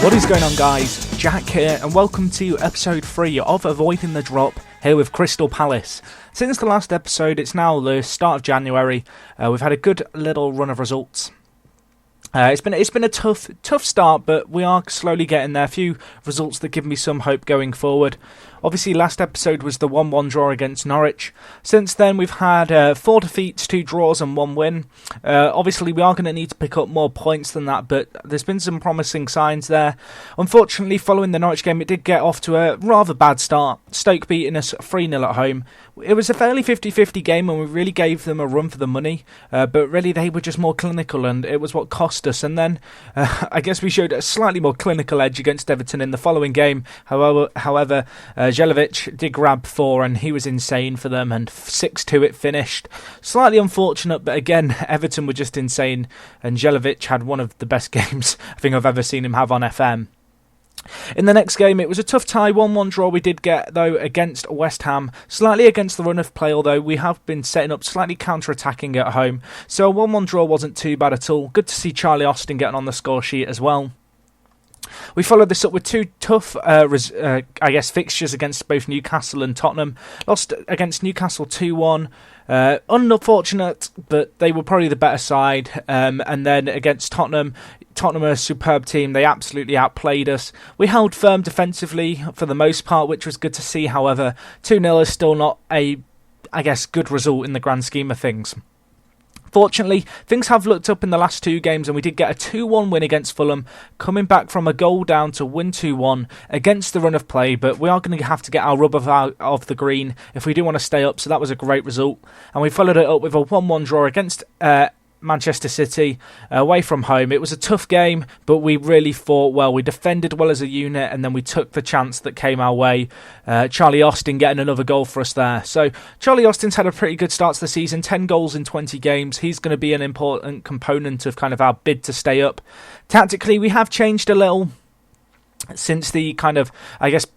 What is going on, guys? Jack here, and welcome to episode 3 of Avoiding the Drop, here with Crystal Palace. Since the last episode, it's now the start of January. We've had a good little run of results. It's been a tough start, but we are slowly getting there. A few results that give me some hope going forward. Obviously, last episode was the 1-1 draw against Norwich. Since then, we've had 4 defeats, 2 draws and 1 win. Obviously, we are going to need to pick up more points than that, but there's been some promising signs there. Unfortunately, following the Norwich game, it did get off to a rather bad start. Stoke beating us 3-0 at home. It was a fairly 50-50 game, and we really gave them a run for the money, but really they were just more clinical, and it was what cost us. And then I guess we showed a slightly more clinical edge against Everton in the following game. However, Jelavic did grab 4 and he was insane for them, and 6-2 it finished. Slightly unfortunate, but again, Everton were just insane, and Jelavic had one of the best games I think I've ever seen him have on FM. In the next game, it was a tough tie, 1-1 draw we did get, though, against West Ham. Slightly against the run of play, although we have been setting up slightly counter-attacking at home. So a 1-1 draw wasn't too bad at all. Good to see Charlie Austin getting on the score sheet as well. We followed this up with 2 tough, fixtures against both Newcastle and Tottenham. Lost against Newcastle 2-1. Unfortunate, but they were probably the better side. And then against Tottenham are a superb team. They absolutely outplayed us. We held firm defensively for the most part, which was good to see. However, 2-0 is still not a, good result in the grand scheme of things. Fortunately, things have looked up in the last 2 games, and we did get a 2-1 win against Fulham, coming back from a goal down to win 2-1 against the run of play, but we are going to have to get our rub out of the green if we do want to stay up, so that was a great result. And we followed it up with a 1-1 draw against Manchester City away from home. It was a tough game, but we really fought well. We defended well as a unit, and then we took the chance that came our way. Charlie Austin getting another goal for us there. So Charlie Austin's had a pretty good start to the season, 10 goals in 20 games. He's going to be an important component of kind of our bid to stay up. Tactically, we have changed a little. Since the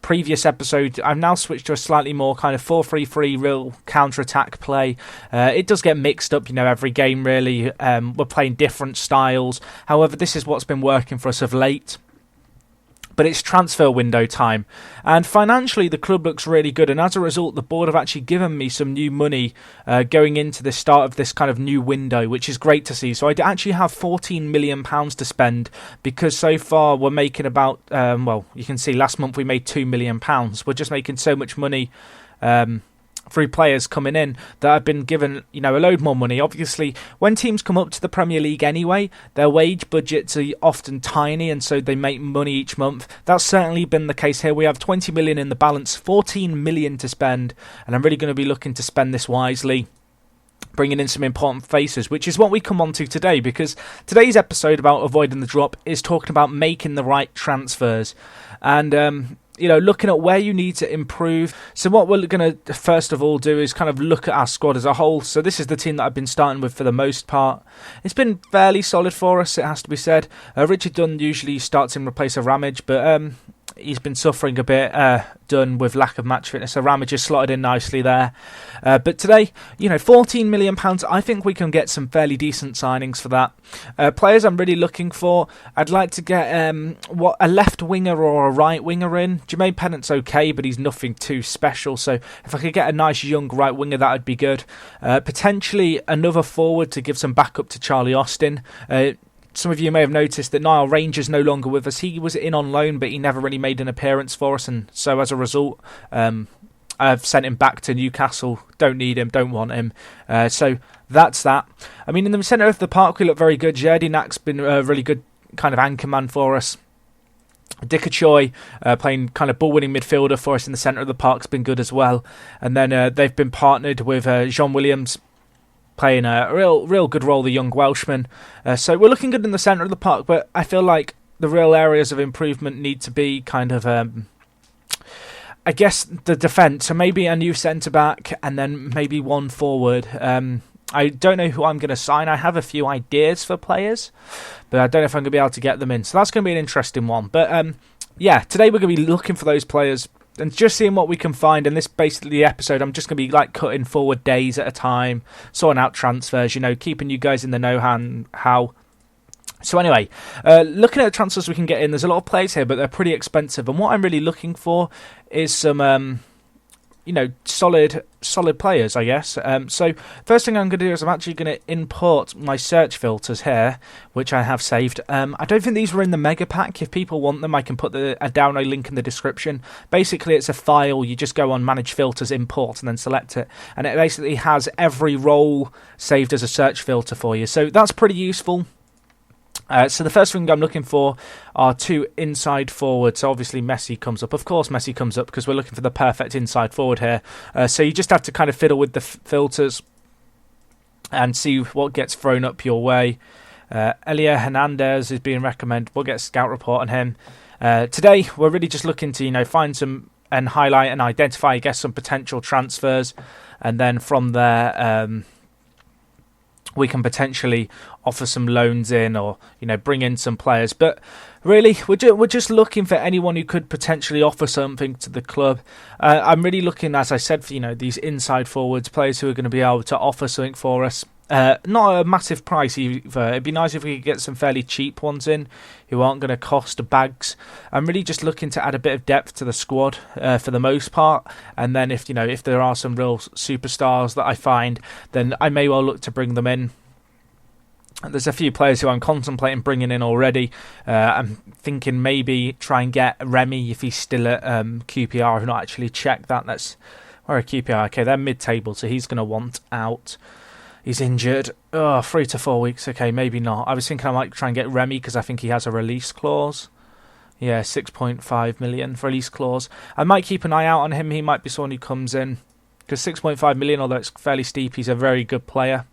previous episode, I've now switched to a slightly more kind of 4-3-3 real counter-attack play. It does get mixed up, every game really. We're playing different styles. However, this is what's been working for us of late. But it's transfer window time, and financially the club looks really good, and as a result the board have actually given me some new money going into the start of this kind of new window, which is great to see. So I actually have £14 million to spend, because so far we're making about, you can see last month we made £2 million. We're just making so much money through players coming in that have been given, a load more money. Obviously, when teams come up to the Premier League anyway, their wage budgets are often tiny, and so they make money each month. That's certainly been the case here. We have 20 million in the balance, 14 million to spend, and I'm really going to be looking to spend this wisely, bringing in some important faces, which is what we come on to today, because today's episode about avoiding the drop is talking about making the right transfers. And looking at where you need to improve. So what we're going to first of all do is kind of look at our squad as a whole. So this is the team that I've been starting with for the most part. It's been fairly solid for us, it has to be said. Richard Dunn usually starts in place of Ramage, but he's been suffering a bit, Dunn, with lack of match fitness. So Ramage has slotted in nicely there. But today, £14 million, I think we can get some fairly decent signings for that. Players I'm really looking for, I'd like to get a left winger or a right winger in. Jermaine Pennant's okay, but he's nothing too special. So if I could get a nice young right winger, that would be good. Potentially another forward to give some backup to Charlie Austin. Some of you may have noticed that Niall Ranger's no longer with us. He was in on loan, but he never really made an appearance for us, and so as a result, I've sent him back to Newcastle. Don't need him, don't want him. So that's that. I mean, in the centre of the park, we look very good. Jerdinak's been a really good kind of anchor man for us. Dikachoy playing kind of ball-winning midfielder for us in the centre of the park's been good as well. And then they've been partnered with Jean Williams, playing a real good role, the young Welshman. So we're looking good in the centre of the park, but I feel like the real areas of improvement need to be kind of, the defence. So maybe a new centre-back and then maybe one forward. I don't know who I'm going to sign. I have a few ideas for players, but I don't know if I'm going to be able to get them in. So that's going to be an interesting one. But today we're going to be looking for those players and just seeing what we can find. And this basically the episode, I'm just going to be cutting forward days at a time, sorting out transfers, keeping you guys in the know how So anyway, looking at transfers we can get in, there's a lot of players here, but they're pretty expensive. And what I'm really looking for is some, solid players, I guess. So first thing I'm going to do is I'm actually going to import my search filters here, which I have saved. I don't think these were in the mega pack. If people want them, I can put a download link in the description. Basically, it's a file. You just go on Manage Filters, Import, and then select it. And it basically has every role saved as a search filter for you. So that's pretty useful. So the first thing I'm looking for are two inside forwards. So obviously Messi comes up. Of course Messi comes up because we're looking for the perfect inside forward here. So you just have to kind of fiddle with the filters and see what gets thrown up your way. Elia Hernandez is being recommended. We'll get a scout report on him. Today we're really just looking to find some and highlight and identify, I guess, some potential transfers. And then from there... we can potentially offer some loans in or, bring in some players. But really, we're just looking for anyone who could potentially offer something to the club. I'm really looking, as I said, for, these inside forwards, players who are going to be able to offer something for us. Not a massive price either. It'd be nice if we could get some fairly cheap ones in who aren't going to cost bags. I'm really just looking to add a bit of depth to the squad for the most part. And then if there are some real superstars that I find, then I may well look to bring them in. There's a few players who I'm contemplating bringing in already. I'm thinking maybe try and get Remy if he's still at QPR. I've not actually checked that. Where are QPR? Okay, they're mid-table, so he's going to want out. He's injured. 3 to 4 weeks. Okay, maybe not. I was thinking I might try and get Remy because I think he has a release clause. Yeah, 6.5 million release clause. I might keep an eye out on him. He might be someone who comes in. Because 6.5 million, although it's fairly steep, he's a very good player.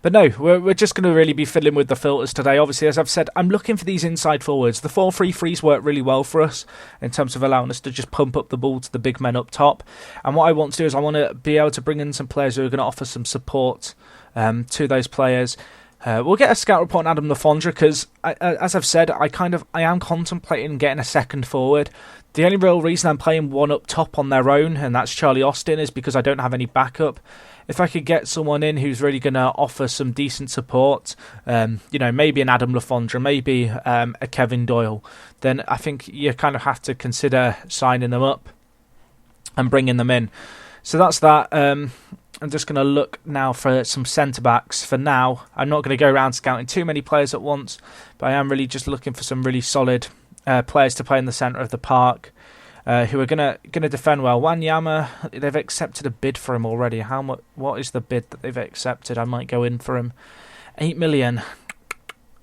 But no, we're just going to really be fiddling with the filters today. Obviously, as I've said, I'm looking for these inside forwards. The 4-3-3s work really well for us in terms of allowing us to just pump up the ball to the big men up top. And what I want to do is I want to be able to bring in some players who are going to offer some support to those players. We'll get a scout report on Adam Lafondra because, as I've said, I am contemplating getting a second forward. The only real reason I'm playing one up top on their own, and that's Charlie Austin, is because I don't have any backup. If I could get someone in who's really going to offer some decent support, maybe an Adam Lafondra, maybe a Kevin Doyle, then I think you kind of have to consider signing them up and bringing them in. So that's that. I'm just going to look now for some centre-backs. For now, I'm not going to go around scouting too many players at once, but I am really just looking for some really solid players to play in the centre of the park. Who are gonna defend well. Wanyama, they've accepted a bid for him already. What is the bid that they've accepted? I might go in for him. 8 million.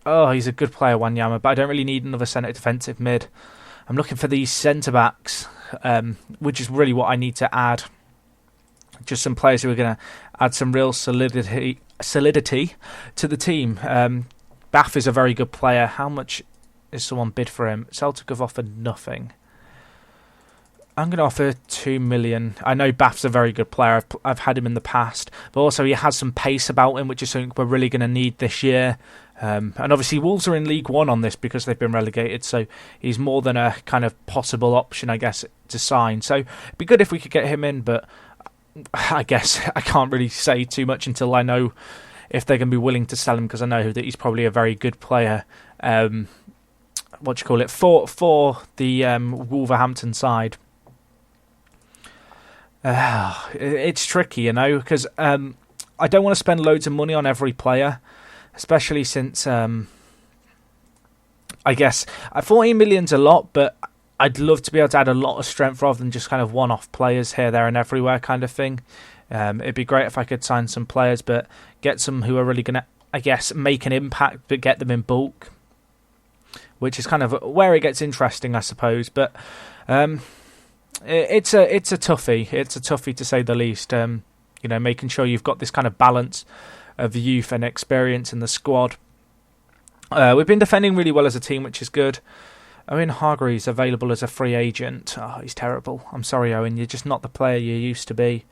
Oh, he's a good player, Wanyama, but I don't really need another centre defensive mid. I'm looking for these centre backs, which is really what I need to add. Just some players who are going to add some real solidity to the team. Bath is a very good player. How much is someone bid for him? Celtic have offered nothing. I'm going to offer 2 million. I know Bath's a very good player. I've had him in the past. But also he has some pace about him, which is something we're really going to need this year. And obviously Wolves are in League One on this because they've been relegated. So he's more than a kind of possible option, I guess, to sign. So it'd be good if we could get him in. But I guess I can't really say too much until I know if they're going to be willing to sell him, because I know that he's probably a very good player. For the Wolverhampton side. It's tricky, because I don't want to spend loads of money on every player, especially since I guess 14 million's a lot, but I'd love to be able to add a lot of strength rather than just kind of one-off players here, there and everywhere kind of thing. It'd be great if I could sign some players, but get some who are really going to, I guess, make an impact, but get them in bulk, which is kind of where it gets interesting, I suppose. But it's a toughie. It's a toughie to say the least. Making sure you've got this kind of balance of youth and experience in the squad. We've been defending really well as a team, which is good. Owen Hargreaves available as a free agent. Oh, he's terrible. I'm sorry, Owen. You're just not the player you used to be.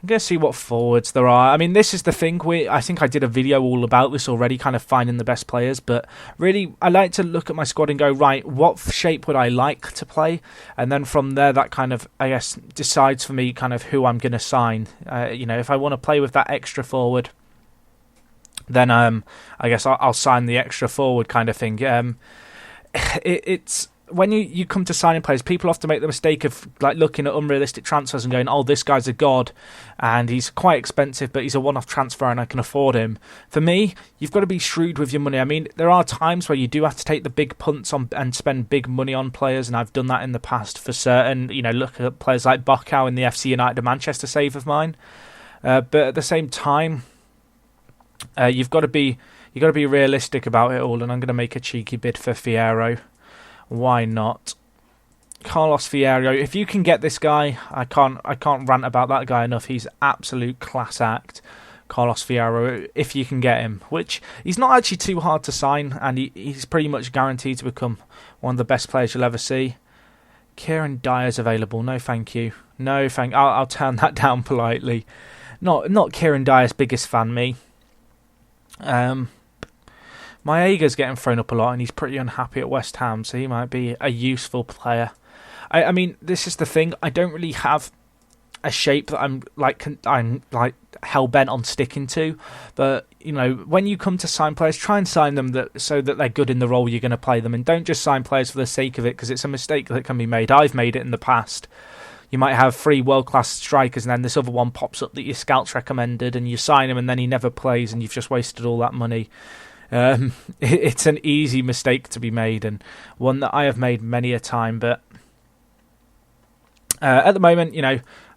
I'm going to see what forwards there are. I mean, this is the thing. I think I did a video all about this already, kind of finding the best players. But really, I like to look at my squad and go, right, what shape would I like to play? And then from there, that kind of, I guess, decides for me kind of who I'm going to sign. If I want to play with that extra forward, then I guess I'll sign the extra forward kind of thing. It's when you come to signing players, people often make the mistake of like looking at unrealistic transfers and going, "Oh, this guy's a god, and he's quite expensive, but he's a one-off transfer, and I can afford him." For me, you've got to be shrewd with your money. I mean, there are times where you do have to take the big punts on and spend big money on players, and I've done that in the past for certain. Look at players like Bockow in the FC United of Manchester save of mine. But at the same time, you've got to be realistic about it all, and I'm going to make a cheeky bid for Fierro. Why not? Carlos Fierro. If you can get this guy, I can't rant about that guy enough. He's absolute class act. Carlos Fierro, if you can get him, which he's not actually too hard to sign, and he's pretty much guaranteed to become one of the best players you'll ever see. Kieran Dyer's available. No, thank you. No, thank. I'll turn that down politely. Not Kieran Dyer's biggest fan, me. Maega's getting thrown up a lot, and he's pretty unhappy at West Ham, so he might be a useful player. I mean, this is the thing. I don't really have a shape that I'm like hell bent on sticking to, but when you come to sign players, try and sign them so that they're good in the role you're going to play them in. Don't just sign players for the sake of it, because it's a mistake that can be made. I've made it in the past. You might have 3 world-class strikers, and then this other one pops up that your scouts recommended, and you sign him, and then he never plays, and you've just wasted all that money. It's an easy mistake to be made, and one that I have made many a time. But at the moment,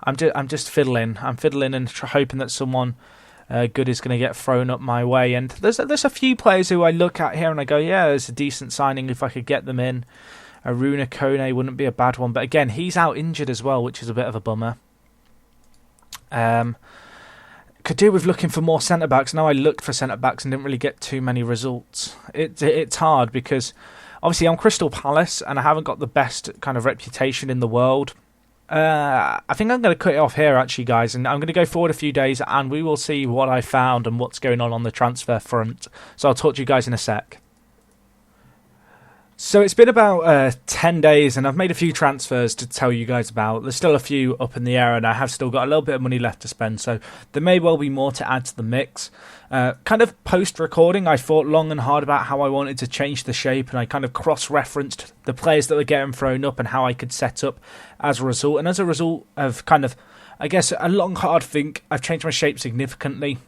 I'm just fiddling. I'm fiddling and hoping that someone good is going to get thrown up my way. And there's a few players who I look at here and I go, yeah, there's a decent signing if I could get them in. Aruna Kone wouldn't be a bad one, but again, he's out injured as well, which is a bit of a bummer. Could do with looking for more centre-backs. Now I looked for centre-backs and didn't really get too many results. It's hard because obviously I'm Crystal Palace and I haven't got the best kind of reputation in the world. I think I'm going to cut it off here actually, guys, and I'm going to go forward a few days and we will see what I found and what's going on the transfer front. So I'll talk to you guys in a sec. So it's been about 10 days and I've made a few transfers to tell you guys about. There's still a few up in the air and I have still got a little bit of money left to spend, so there may well be more to add to the mix. Kind of post-recording, I thought long and hard about how I wanted to change the shape, and I kind of cross-referenced the players that were getting thrown up and how I could set up as a result. And as a result of kind of, I guess, a long, hard think, I've changed my shape significantly.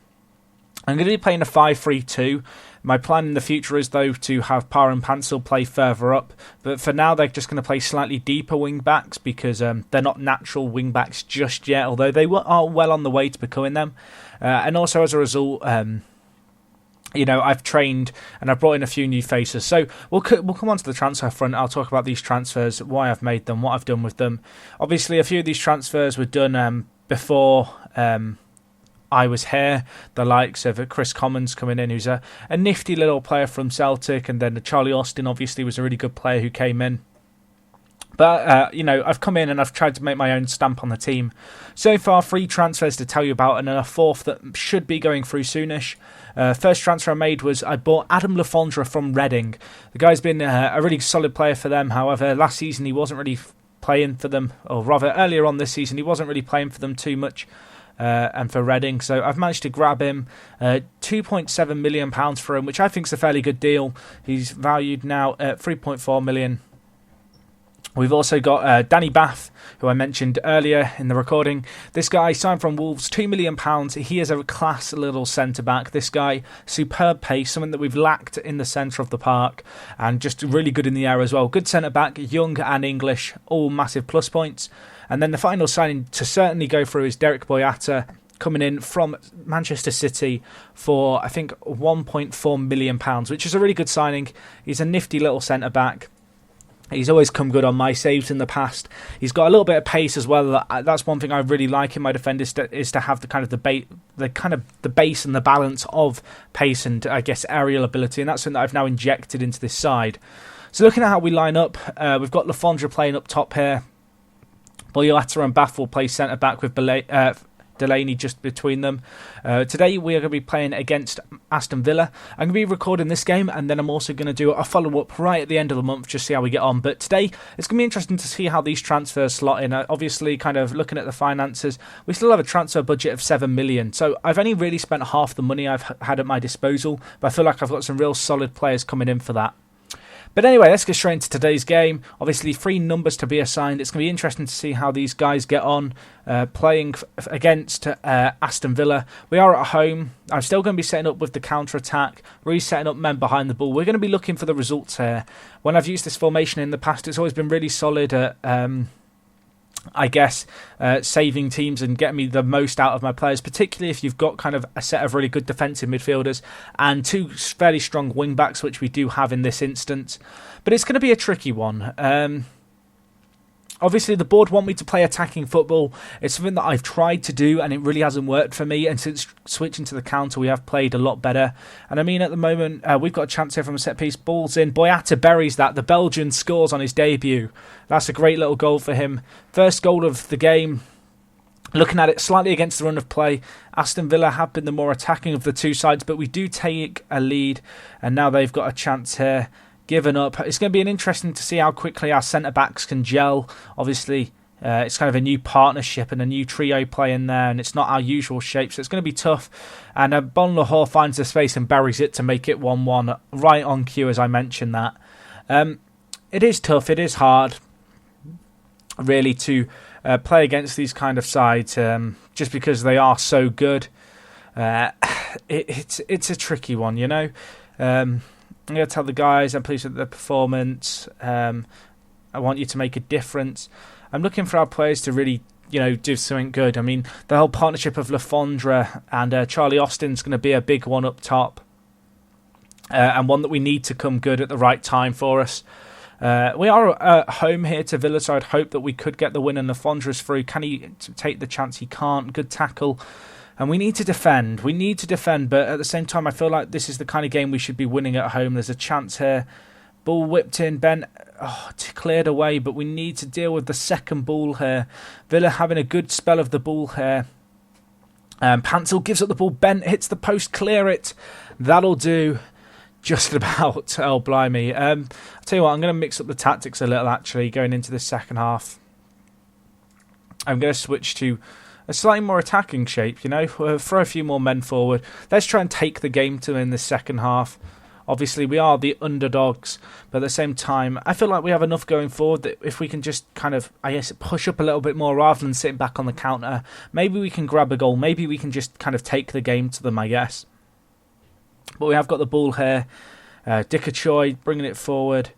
I'm going to be playing a 5-3-2. My plan in the future is, though, to have Parr and Pansel play further up. But for now, they're just going to play slightly deeper wing-backs because they're not natural wing-backs just yet, although they are well on the way to becoming them. And also, as a result, I've trained and I've brought in a few new faces. So we'll come on to the transfer front. I'll talk about these transfers, why I've made them, what I've done with them. Obviously, a few of these transfers were done before I was here. The likes of Chris Commons coming in, who's a nifty little player from Celtic, and then Charlie Austin obviously was a really good player who came in. But, I've come in and I've tried to make my own stamp on the team. So far, 3 transfers to tell you about, and a 4th that should be going through soonish. First transfer I made was I bought Adam Lafondra from Reading. The guy's been a really solid player for them. However, last season he wasn't really playing for them, or rather earlier on this season he wasn't really playing for them too much. And for Reading, so I've managed to grab him £2.7 million for him, which I think is a fairly good deal. He's valued now at £3.4 million. We've also got Danny Bath, who I mentioned earlier in the recording. This guy signed from Wolves, £2 million. He is a class little centre-back. This guy, superb pace, something that we've lacked in the centre of the park, and just really good in the air as well. Good centre-back, young and English, all massive plus points. And then the final signing to certainly go through is Derek Boyata, coming in from Manchester City for, I think, £1.4 million, which is a really good signing. He's a nifty little centre-back. He's always come good on my saves in the past. He's got a little bit of pace as well. That's one thing I really like in my defenders, is to have the base and the balance of pace and, I guess, aerial ability. And that's something that I've now injected into this side. So looking at how we line up, we've got Lafondra playing up top here. Boyata and Bath will play centre-back with Delaney just between them. Today we are going to be playing against Aston Villa. I'm going to be recording this game, and then I'm also going to do a follow-up right at the end of the month, just see how we get on. But today it's going to be interesting to see how these transfers slot in. Obviously, kind of looking at the finances, we still have a transfer budget of 7 million. So I've only really spent half the money I've had at my disposal, but I feel like I've got some real solid players coming in for that. But anyway, let's get straight into today's game. Obviously, 3 numbers to be assigned. It's going to be interesting to see how these guys get on playing against Aston Villa. We are at home. I'm still going to be setting up with the counter-attack, resetting up men behind the ball. We're going to be looking for the results here. When I've used this formation in the past, it's always been really solid at saving teams and getting me the most out of my players, particularly if you've got kind of a set of really good defensive midfielders and 2 fairly strong wing backs, which we do have in this instance. But it's going to be a tricky one. Obviously, the board want me to play attacking football. It's something that I've tried to do, and it really hasn't worked for me. And since switching to the counter, we have played a lot better. And I mean, at the moment, we've got a chance here from a set piece. Ball's in. Boyata buries that. The Belgian scores on his debut. That's a great little goal for him. First goal of the game. Looking at it slightly against the run of play, Aston Villa have been the more attacking of the 2 sides, but we do take a lead, and now they've got a chance here. Given up. It's going to be interesting to see how quickly our centre-backs can gel. Obviously, it's kind of a new partnership and a new trio playing there, and it's not our usual shape, so it's going to be tough. And Bon Lahore finds the space and buries it to make it 1-1, right on cue, as I mentioned that. It is tough, it is hard, really, to play against these kind of sides, just because they are so good. It's a tricky one, you know. I'm going to tell the guys I'm pleased with the performance. I want you to make a difference. I'm looking for our players to really, do something good. I mean, the whole partnership of Lafondra and Charlie Austin's going to be a big one up top, and one that we need to come good at the right time for us. We are at home here to Villa, so I'd hope that we could get the win and Lafondra's through. Can he take the chance? He can't. Good tackle. And we need to defend. We need to defend, but at the same time, I feel like this is the kind of game we should be winning at home. There's a chance here. Ball whipped in. Ben cleared away, but we need to deal with the second ball here. Villa having a good spell of the ball here. Pansel gives up the ball. Ben hits the post. Clear it. That'll do. Just about. Oh, blimey. I'll tell you what, I'm going to mix up the tactics a little, actually, going into the second half. I'm going to switch to a slightly more attacking shape, throw a few more men forward. Let's try and take the game to in the second half. Obviously, we are the underdogs, but at the same time, I feel like we have enough going forward that if we can just kind of, push up a little bit more rather than sitting back on the counter, maybe we can grab a goal. Maybe we can just kind of take the game to them, I guess. But we have got the ball here. Dicker Choi bringing it forward.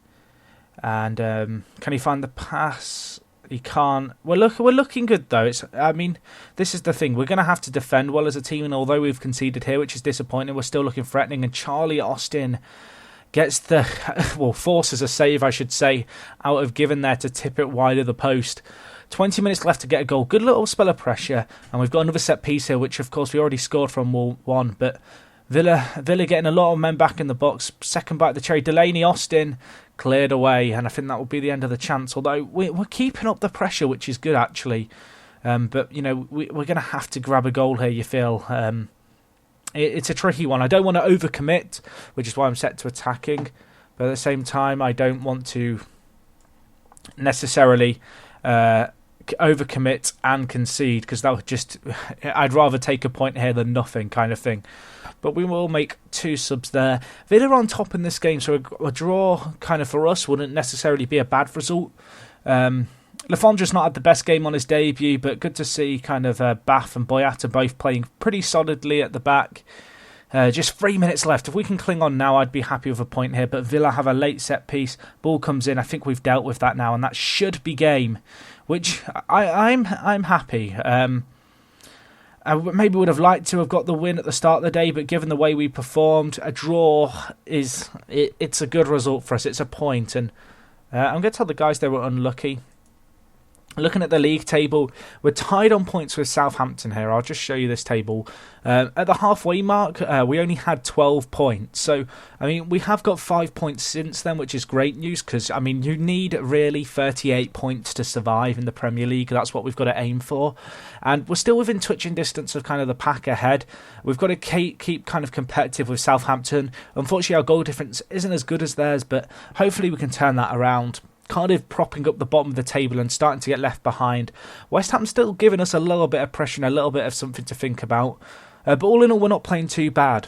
And can he find the pass? He can't. We're looking good, though. This is the thing. We're going to have to defend well as a team, and although we've conceded here, which is disappointing, we're still looking threatening. And Charlie Austin gets forces a save, I should say, out of given there to tip it wide of the post. 20 minutes left to get a goal. Good little spell of pressure, and we've got another set piece here, which, of course, we already scored from one, but Villa getting a lot of men back in the box. Second bite of the cherry. Delaney, Austin cleared away, and I think that will be the end of the chance. Although we're keeping up the pressure, which is good actually. But we're going to have to grab a goal here. You feel it's a tricky one. I don't want to overcommit, which is why I'm set to attacking. But at the same time, I don't want to necessarily overcommit and concede, because that would just, I'd rather take a point here than nothing kind of thing. But we will make 2 subs there. Villa on top in this game, so a draw kind of for us wouldn't necessarily be a bad result. Lafondra's not had the best game on his debut, but good to see kind of Bath and Boyata both playing pretty solidly at the back. Just 3 minutes left. If we can cling on now, I'd be happy with a point here. But Villa have a late set piece. Ball comes in. I think we've dealt with that now, and that should be game, which I'm happy. I maybe would have liked to have got the win at the start of the day, but given the way we performed, a draw it's a good result for us. It's a point, and I'm going to tell the guys they were unlucky. Looking at the league table, we're tied on points with Southampton here. I'll just show you this table. At the halfway mark, we only had 12 points. So, I mean, we have got 5 points since then, which is great news because, I mean, you need really 38 points to survive in the Premier League. That's what we've got to aim for. And we're still within touching distance of kind of the pack ahead. We've got to keep kind of competitive with Southampton. Unfortunately, our goal difference isn't as good as theirs, but hopefully we can turn that around. Cardiff propping up the bottom of the table and starting to get left behind. West Ham still giving us a little bit of pressure and a little bit of something to think about. But all in all, we're not playing too bad.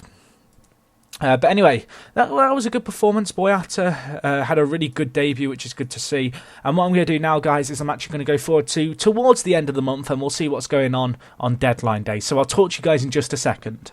But anyway, that was a good performance. Boyata had a really good debut, which is good to see. And what I'm going to do now, guys, is I'm actually going to go forward towards the end of the month, and we'll see what's going on deadline day. So I'll talk to you guys in just a second.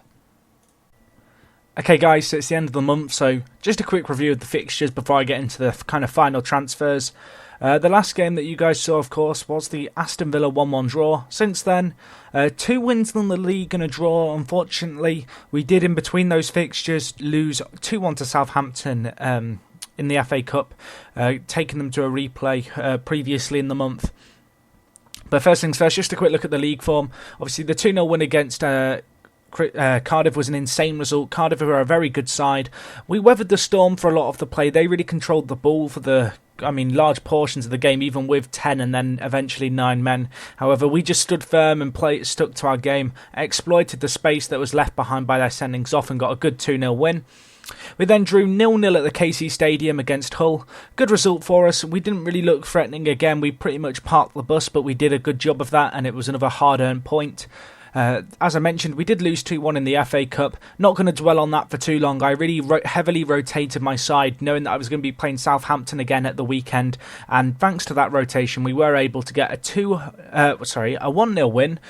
Okay guys, so it's the end of the month, so just a quick review of the fixtures before I get into the kind of final transfers. The last game that you guys saw, of course, was the Aston Villa 1-1 draw. Since then, 2 wins in the league and a draw. Unfortunately, we did in between those fixtures lose 2-1 to Southampton in the FA Cup, taking them to a replay previously in the month. But first things first, just a quick look at the league form. Obviously, the 2-0 win against Cardiff was an insane result. Cardiff were a very good side. We weathered the storm for a lot of the play. They really controlled the ball for large portions of the game, even with 10 and then eventually 9 men. However, we just stood firm and stuck to our game, exploited the space that was left behind by their sendings off and got a good 2-0 win. We then drew 0-0 at the KC Stadium against Hull. Good result for us. We didn't really look threatening again. We pretty much parked the bus, but we did a good job of that, and it was another hard-earned point. As I mentioned, we did lose 2-1 in the FA Cup. Not going to dwell on that for too long. I really heavily rotated my side, knowing that I was going to be playing Southampton again at the weekend. And thanks to that rotation, we were able to get a 1-0 win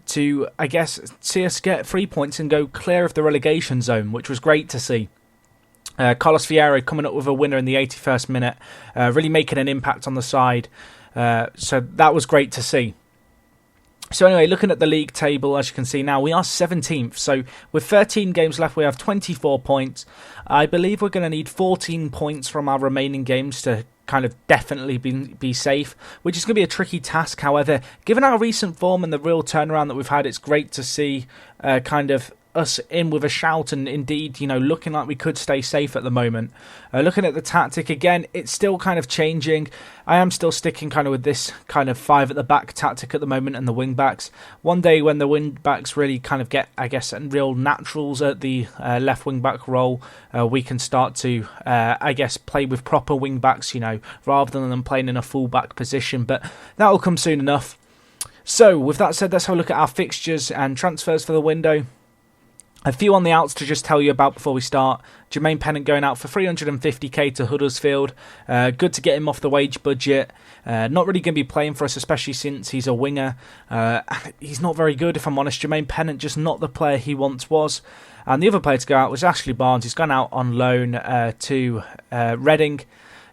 to, I guess, see us get 3 points and go clear of the relegation zone, which was great to see. Carlos Vieira coming up with a winner in the 81st minute, really making an impact on the side. So that was great to see. So anyway, looking at the league table, as you can see now, we are 17th. So with 13 games left, we have 24 points. I believe we're going to need 14 points from our remaining games to kind of definitely be safe, which is going to be a tricky task. However, given our recent form and the real turnaround that we've had, it's great to see kind of us in with a shout and indeed, looking like we could stay safe at the moment. Looking at the tactic again, it's still kind of changing. I am still sticking kind of with this kind of 5 at the back tactic at the moment and the wing backs. One day when the wing backs really kind of get, I guess, real naturals at the left wing back role, we can start to, I guess, play with proper wing backs, rather than them playing in a full back position. But that will come soon enough. So with that said, let's have a look at our fixtures and transfers for the window. A few on the outs to just tell you about before we start. Jermaine Pennant going out for 350k to Huddersfield. Good to get him off the wage budget. Not really going to be playing for us, especially since he's a winger. He's not very good, if I'm honest. Jermaine Pennant, just not the player he once was. And the other player to go out was Ashley Barnes. He's gone out on loan to Reading.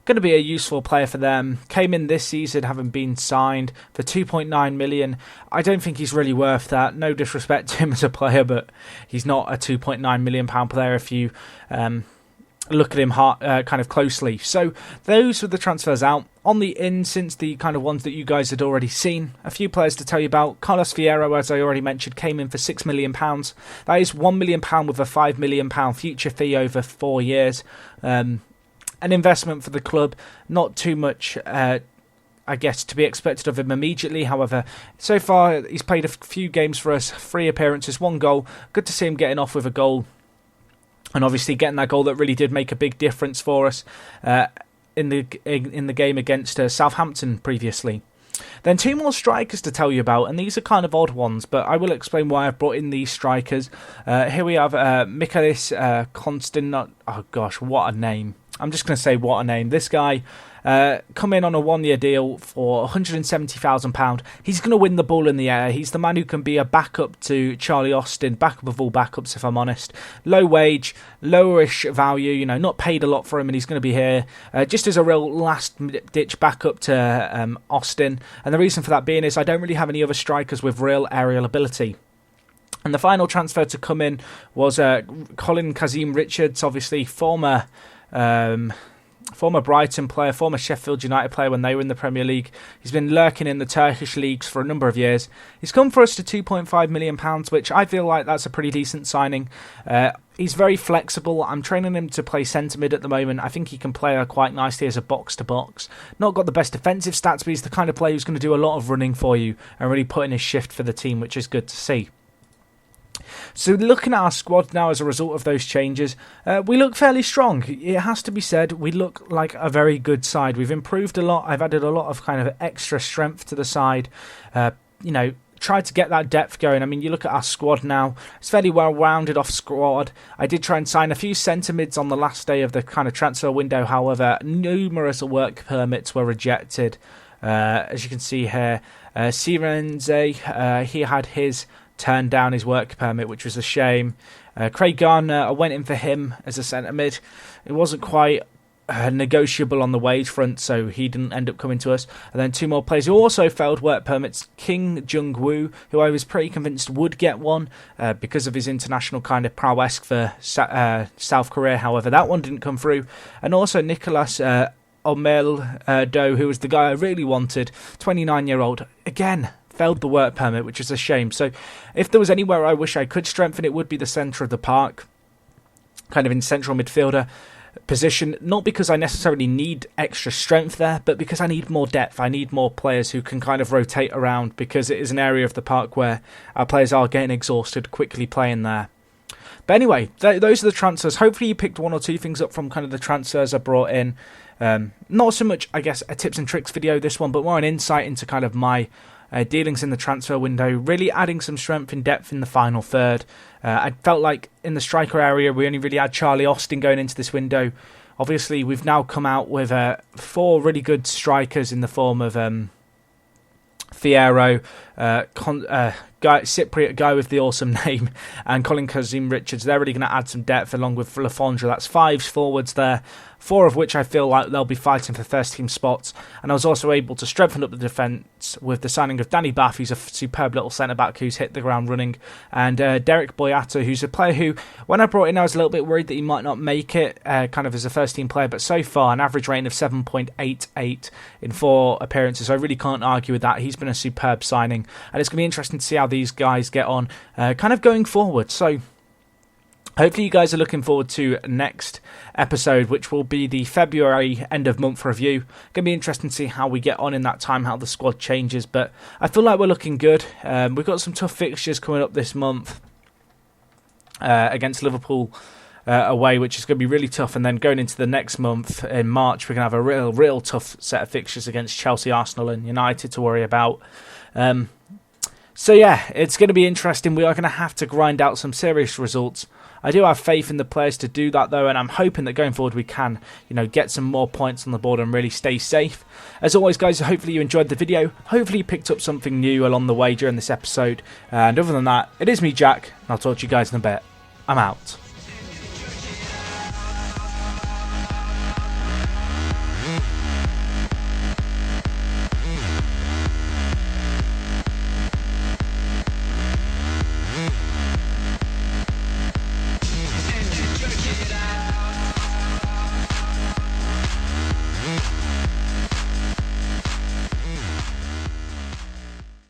Going to be a useful player for them. Came in this season having been signed for 2.9 million. I don't think he's really worth that. No disrespect to him as a player, but he's not a 2.9 million pound player if you look at him kind of closely. So those were the transfers out. On the in, since the kind of ones that you guys had already seen, a few players to tell you about. Carlos Vieira, as I already mentioned, came in for £6 million. That is £1 million with a £5 million future fee over 4 years. An investment for the club, not too much, I guess, to be expected of him immediately. However, so far he's played a few games for us, 3 appearances, 1 goal. Good to see him getting off with a goal, and obviously getting that goal that really did make a big difference for us in the game against Southampton previously. Then 2 more strikers to tell you about, and these are kind of odd ones, but I will explain why I've brought in these strikers. Here we have Michalis Konstin. Oh gosh, what a name. I'm just going to say what a name. This guy come in on a 1-year deal for £170,000. He's going to win the ball in the air. He's the man who can be a backup to Charlie Austin, backup of all backups if I'm honest. Low wage, lowerish value, not paid a lot for him, and he's going to be here just as a real last-ditch backup to Austin. And the reason for that being is I don't really have any other strikers with real aerial ability. And the final transfer to come in was Colin Kazim Richards, obviously former former Brighton player, former Sheffield United player when they were in the Premier League. He's been lurking in the Turkish leagues for a number of years. He's come for us to £2.5 million, which I feel like that's a pretty decent signing. He's very flexible. I'm training him to play centre mid at the moment. I think he can play quite nicely as a box-to-box. Not got the best defensive stats, but he's the kind of player who's going to do a lot of running for you and really put in his shift for the team, which is good to see. So looking at our squad now as a result of those changes, we look fairly strong. It has to be said, we look like a very good side. We've improved a lot. I've added a lot of kind of extra strength to the side. Tried to get that depth going. I mean, you look at our squad now, it's fairly well rounded off squad. I did try and sign a few centre mids on the last day of the kind of transfer window. However, numerous work permits were rejected. As you can see here, Sirenze, he had his turned down his work permit, which was a shame. Craig Garner, I went in for him as a centre mid. It wasn't quite negotiable on the wage front, so he didn't end up coming to us. And then two more players who also failed work permits. King Jung-woo, who I was pretty convinced would get one because of his international kind of prowess for South Korea. However, that one didn't come through. And also Nicolas Omel Do, who was the guy I really wanted, 29-year-old. Again, failed the work permit, which is a shame. So if there was anywhere I wish I could strengthen, it would be the centre of the park, kind of in central midfielder position. Not because I necessarily need extra strength there, but because I need more depth. I need more players who can kind of rotate around, because it is an area of the park where our players are getting exhausted quickly playing there. But anyway, those are the transfers. Hopefully you picked one or two things up from kind of the transfers I brought in. Not so much, I guess, a tips and tricks video, this one, but more an insight into kind of my dealings in the transfer window, really adding some strength and depth in the final third. I felt like in the striker area we only really had Charlie Austin going into this window. Obviously we've now come out with 4 really good strikers in the form of Fierro, Cypriot guy with the awesome name, and Colin Kazim-Richards. They're really going to add some depth along with Lafondra. That's 5 forwards there, 4 of which I feel like they'll be fighting for first team spots. And I was also able to strengthen up the defence with the signing of Danny Bath, who's a superb little centre-back who's hit the ground running, and Derek Boyata, who's a player who, when I brought in, I was a little bit worried that he might not make it kind of as a first team player, but so far an average rating of 7.88 in 4 appearances. So I really can't argue with that. He's been a superb signing, and it's going to be interesting to see how these guys get on kind of going forward. So hopefully you guys are looking forward to next episode, which will be the February end of month review. Going to be interesting to see how we get on in that time, how the squad changes, but I feel like we're looking good. We've got some tough fixtures coming up this month against Liverpool away, which is going to be really tough, and then going into the next month in March we're going to have a real tough set of fixtures against Chelsea, Arsenal and United to worry about. So yeah, it's going to be interesting. We are going to have to grind out some serious results. I do have faith in the players to do that though, and I'm hoping that going forward we can, get some more points on the board and really stay safe. As always guys, hopefully you enjoyed the video. Hopefully you picked up something new along the way during this episode. And other than that, it is me, Jack, and I'll talk to you guys in a bit. I'm out.